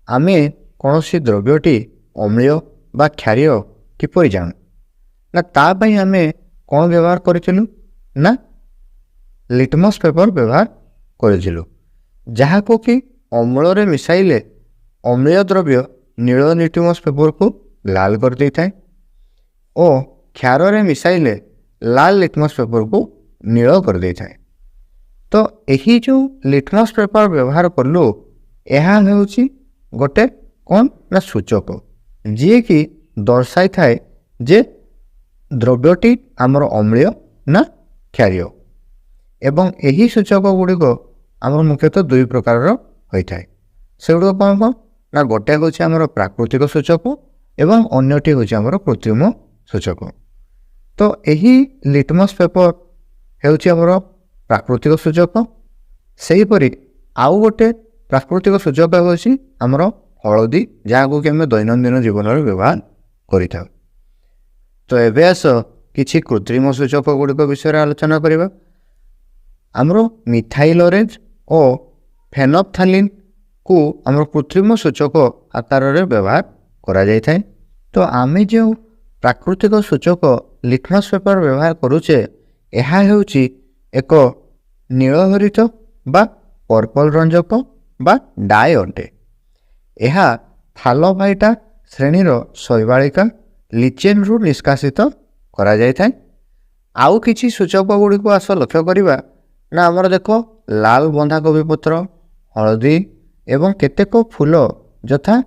आमे कौनसी द्रव्यटी अम्लीय बा क्षारीय किपर जानू ना तापाई आमे कौन व्यवहार करूँ ना लिटमस पेपर व्यवहार करूँ जहाँ को कि अम्ल मिसाइले अम्लीय द्रव्य नील लिटमस पेपर को लाल कर दे थाए और क्षार मिसाइले लाल लिटमस पेपर को नील कर दे थाए। तो यही जो लिटमस पेपर व्यवहार कलु यह गोटे कौन ना सूचक जी कि दर्शाई थाए जे द्रव्यटी आमर अम्लीय ना क्षारीय एवं यही सूचक गुड़िक आमर मुख्यतः दुई प्रकार होता है से गुड़ कौन कौन ना गोटे हूँ आमर प्राकृतिक सूचक एवं अन्यटी हूँ आमर कृत्रिम सूचक। तो यही लिटमस पेपर होमर प्राकृतिक सूचक सेहीपरि आउ गोटे प्राकृतिक सूचक हूँ आमर हलदी जहाँ कि आम दैनंदिन जीवन में व्यवहार करें। तो एबे आस किछि कृत्रिम सूचक गुड़िक विषय आलोचना करबा। आमर मिथाइल ऑरेंज और फेनोप्थालीन को आमर कृत्रिम सूचक आकार रे व्यवहार करा जाय थाए। तो आमे जो प्राकृतिक सूचक लिटमस पेपर व्यवहार करुचे यह हेउची एक नीलहरित बा पर्पल रंजक बा डाई अटे। यह थालोफाइटा श्रेणीर शैवालिका लिचेन रु निष्कासित करा जाय थाए। आउ किछि सूचक गुड़िक आस लक्ष्य करिबा ना आमर देख लाल बंधाकोबी पत्र हलदी एवं केतेक फूल यथा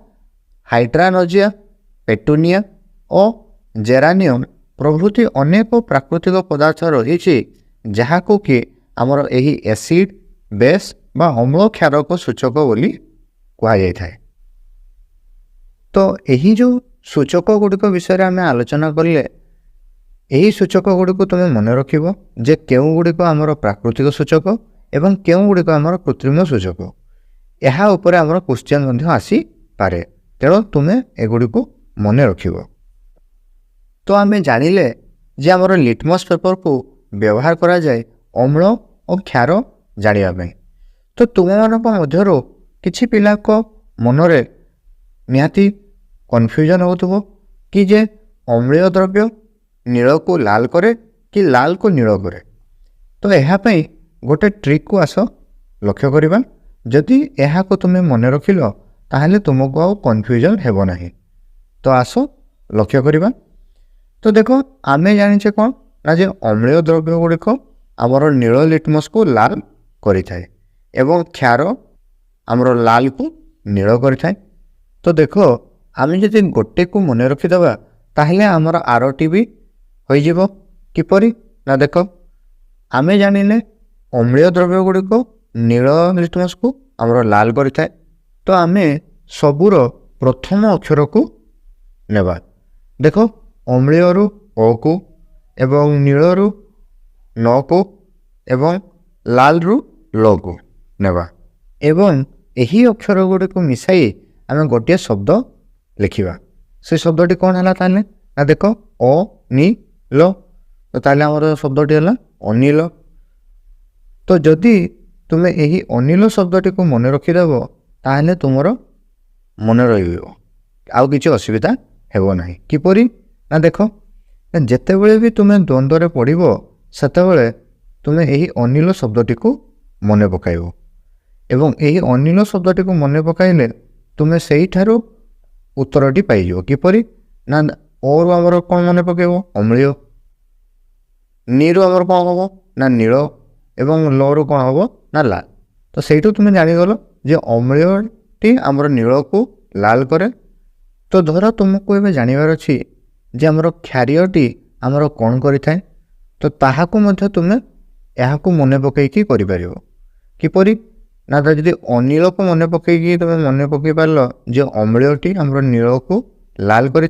हाइड्रानजिया पेटुनिया और जेरानियम प्रभृति अनेक प्राकृतिक पदार्थ रही जहाँ कि आमर यही एसिड बेस बा अम्ल क्षारक सूचक बोली कहा जाय थाए। तो यही जो सूचक गुड़िक विषय आम आलोचना कले यही सूचक गुड़िक तुम्हें मन रख जे केउ गुड़िक आमर प्राकृतिक सूचक एवं केउ गुड़िक आमर कृत्रिम सूचक यह उपर आमर क्वेश्चन आसी पारे तेणु तुम्हें एगुड़ी को मन रख। तो आम जानिले जे आमर लिटमस पेपर को व्यवहार करा जाए अम्ल और क्षार जानापी। तो तुम मध्य किछि पिला को मनरे निहाती कन्फ्यूजन होतुबो कि जे अम्लीय द्रव्य नील को लाल करे कि लाल को नील करे। तो यह गोटे ट्रिक को आस लक्ष्य करवा जदि यह को तुम्हें मन रखिल ताहले तुमको आउ कन्फ्यूजन हेबो नाही। तो आस लक्ष्य करवा। तो देखो आमे जानिचे कौन ना जे अम्लीय द्रव्य गुड़िक आमर नील लिटमस को लाल करिथाए एवं क्षार आमर लाल को नील करिथाए। तो देखो आमे जदि गोटे को मन रखिदबा ताहले आमर आरटी भी हो जिवो किपरि ना देखो आमे जानिले अम्लीय द्रव्य गुड़िक नील लिटमस को आमर लाल करिथाए। तो आमे सबुर प्रथम अक्षर को नेबा देखो अम्लीय रु अ को एवं नील रु न को एवं लाल रु ल को नेबा एवं यही अक्षर गुड़ी को मिसाई आम गोटे शब्द लिखा। से शब्दटी कौन है ताले ना देखो अ नि ल। तो ताले आमर शब्दटी है अनिल। तो जदि तुम्हें यही अनिल शब्दटी को मन रखिदेव ताहले तुमर मन रहिबो आउ किछि असुविधा हेबो नाही। किपरि ना देखो जेतेबेले भी तुम्हें द्वंद्व पड़ो सेतेबेले तुम्हें यही अनिल शब्दटी को मन पकाइबो एवं यही अनिल शब्दटी को मन पकाइले तुम्हें सही ठारू उत्तरटी पाइजो। किपरि ना और आमर कौन मन पकेबो अम्लीय नीरु आमर कौन हम ना नील एवं लरु कौन हम ना लाल। तो सहीठू तुम्हें जानीगल जे अम्लीयटी आमर नील को लाल करे। तो धर तुमको एवं जानवर अच्छी जे आमर क्षारीयटी आमर कौन करें तो ताहाकू मध्य तुम्हें यह मन पकईकी करें किपरि ना जदि अनिल को मन पकईकी तुम्हें मन पकई पार जे अम्लीयटी आमर नील को लाल करें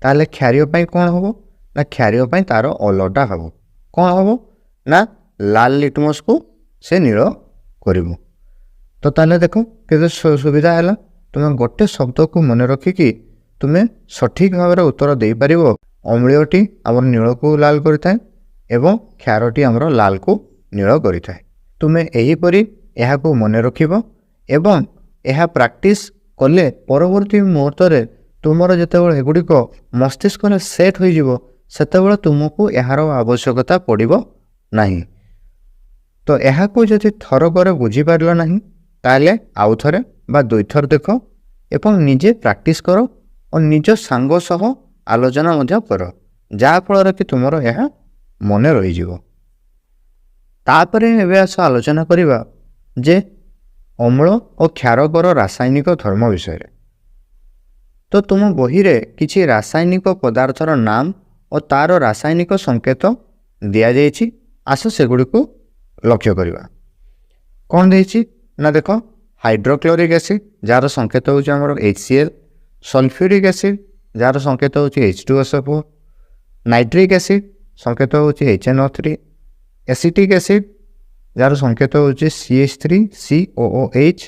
ताहले क्षारीय कौन हम ना क्षारीय तार अलटा हम कौन हम ना लाल लिटमस को से नील कर। तो ताले देखो के सुविधा है तुम्हें गोटे शब्द को मन रखिकी तुम्हें सठिक भाव में उत्तर दे पार अम्लीयटी आमर नील को लाल करें एवं क्षारटी आमर लाल को नील करें। तुम्हें यहीपरि यह मन रख एवं यह प्रैक्टिस କଲେ ପରବର୍ତ୍ତୀ ମୁହୂର୍ତ୍ତରେ ତୁମର ଯେତେବେଳେ ଏଗୁଡ଼ିକ ମସ୍ତିଷ୍କରେ ସେଟ୍ ହୋଇଯିବ ସେତେବେଳେ ତୁମକୁ ଏହାର ଆବଶ୍ୟକତା ପଡ଼ିବ ନାହିଁ। ତ ଏହାକୁ ଯଦି ଥରକରେ ବୁଝିପାରିଲ ନାହିଁ ତାହେଲେ ଆଉ ଥରେ ବା ଦୁଇଥର ଦେଖ ଏବଂ ନିଜେ ପ୍ରାକ୍ଟିସ୍ କର ଓ ନିଜ ସାଙ୍ଗ ସହ ଆଲୋଚନା ମଧ୍ୟ କର, ଯାହାଫଳରେ କି ତୁମର ଏହା ମନେ ରହିଯିବ। ତାପରେ ଏବେ ଆସ ଆଲୋଚନା କରିବା ଯେ ଅମ୍ଳ ଓ କ୍ଷାରକର ରାସାୟନିକ ଧର୍ମ ବିଷୟରେ। ତ ତୁମ ବହିରେ କିଛି ରାସାୟନିକ ପଦାର୍ଥର ନାମ ଓ ତା'ର ରାସାୟନିକ ସଂକେତ ଦିଆଯାଇଛି। ଆସ ସେଗୁଡ଼ିକୁ ଲକ୍ଷ୍ୟ କରିବା। କ'ଣ ଦେଇଛି ନା ଦେଖ, ହାଇଡ୍ରୋକ୍ଲୋରିକ୍ ଏସିଡ୍ ଯାହାର ସଂକେତ ହେଉଛି ଆମର HCl, ସଲଫ୍ୟୁରିକ୍ ଏସିଡ୍ ଯାହାର ସଂକେତ ହେଉଛି H2SO4, ନାଇଟ୍ରିକ୍ ଏସିଡ୍ ସଂକେତ ହେଉଛି HNO3, ଏସିଟିକ୍ ଏସିଡ୍ ଯାହାର ସଂକେତ ହେଉଛି CH3COOH,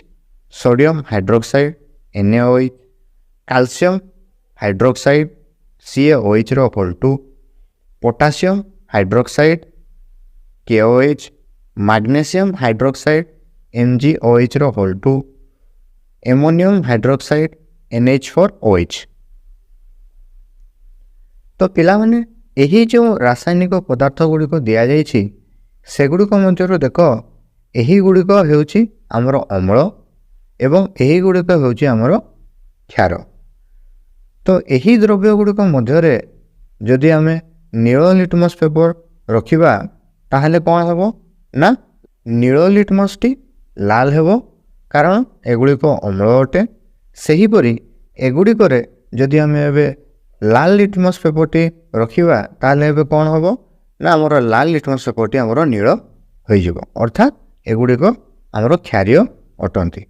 sodium hydroxide NaOH, calcium hydroxide CaOH2, potassium hydroxide KOH, magnesium hydroxide MgOH2, ammonium hydroxide NH4OH। ତ ପିଲାମାନେ ଏହି ଯେଉଁ ରାସାୟନିକ ପଦାର୍ଥ ଗୁଡ଼ିକ ଦିଆଯାଇଛି ସେଗୁଡ଼ିକ ମଧ୍ୟରୁ ଦେଖ, ଏହିଗୁଡ଼ିକ ହେଉଛି ଆମର ଅମ୍ଳ ଏବଂ ଏହିଗୁଡ଼ିକ ହେଉଛି ଆମର କ୍ଷାର। ତ ଏହି ଦ୍ରବ୍ୟ ଗୁଡ଼ିକ ମଧ୍ୟରେ ଯଦି ଆମେ ନୀଳ ଲିଟମସ୍ ପେପର ରଖିବା ତାହେଲେ କ'ଣ ହେବ ନା ନୀଳ ଲିଟମସ୍ଟି ଲାଲ ହେବ, କାରଣ ଏଗୁଡ଼ିକ ଅମ୍ଳ ଅଟେ। ସେହିପରି ଏଗୁଡ଼ିକରେ ଯଦି ଆମେ ଏବେ ଲାଲ ଲିଟମସ୍ ପେପରଟି ରଖିବା ତାହେଲେ ଏବେ କ'ଣ ହେବ ନା ଆମର ଲାଲ ଲିଟମସ୍ ପେପରଟି ଆମର ନୀଳ ହୋଇଯିବ, ଅର୍ଥାତ୍ ଏଗୁଡ଼ିକ ଆମର କ୍ଷାରୀୟ ଅଟନ୍ତି।